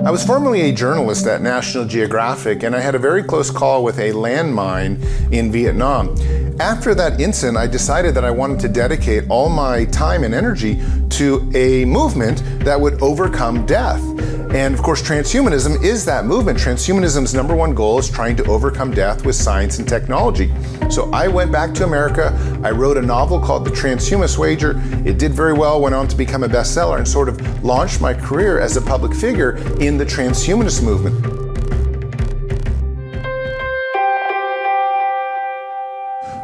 I was formerly a journalist at National Geographic, and I had a very close call with a landmine in Vietnam. After that incident, I decided that I wanted to dedicate all my time and energy to a movement that would overcome death. And of course, transhumanism is that movement. Transhumanism's #1 goal is trying to overcome death with science and technology. So I went back to America. I wrote a novel called The Transhumanist Wager. It did very well, went on to become a bestseller, and sort of launched my career as a public figure in the transhumanist movement.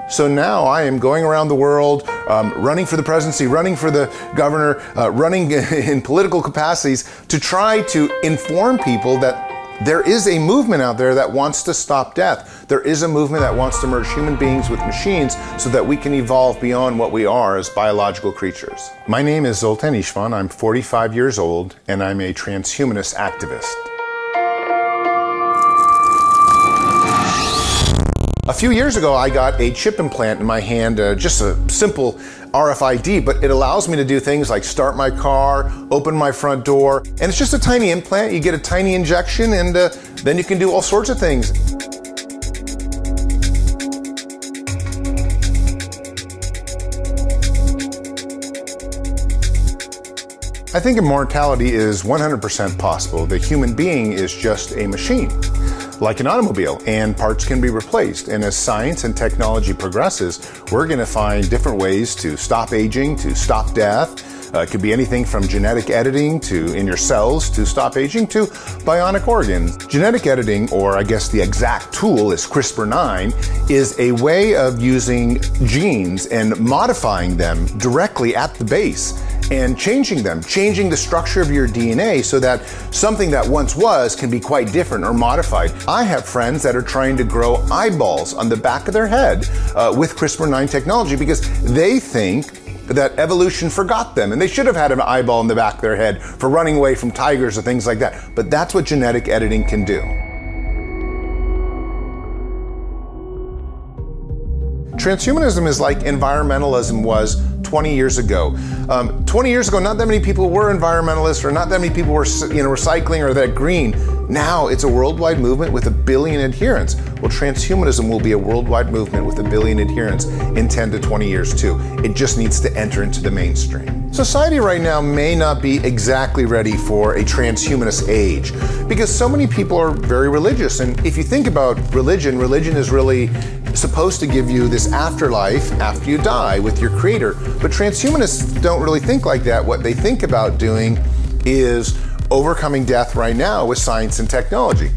So now I am going around the world, running for the presidency, running for the governor, running in political capacities to try to inform people that there is a movement out there that wants to stop death. There is a movement that wants to merge human beings with machines so that we can evolve beyond what we are as biological creatures. My name is Zoltan Istvan. I'm 45 years old, and I'm a transhumanist activist. A few years ago, I got a chip implant in my hand, just a simple RFID, but it allows me to do things like start my car, open my front door, and it's just a tiny implant. You get a tiny injection, and then you can do all sorts of things. I think immortality is 100% possible. The human being is just a machine, like an automobile, and parts can be replaced. And as science and technology progresses, we're going to find different ways to stop aging, to stop death. It could be anything from genetic editing to in your cells to stop aging to bionic organs. Genetic editing, or I guess the exact tool is CRISPR-9, is a way of using genes and modifying them directly at the base and changing them, changing the structure of your DNA so that something that once was can be quite different or modified. I have friends that are trying to grow eyeballs on the back of their head with CRISPR-9 technology because they think that evolution forgot them and they should have had an eyeball in the back of their head for running away from tigers or things like that. But that's what genetic editing can do. Transhumanism is like environmentalism was 20 years ago. 20 years ago, not that many people were environmentalists, or not that many people were recycling or that green. Now it's a worldwide movement with 1 billion adherents. Well, transhumanism will be a worldwide movement with 1 billion adherents in 10 to 20 years too. It just needs to enter into the mainstream. Society right now may not be exactly ready for a transhumanist age because so many people are very religious. And if you think about religion, religion is really supposed to give you this afterlife after you die with your creator. But transhumanists don't really think like that. What they think about doing is overcoming death right now with science and technology.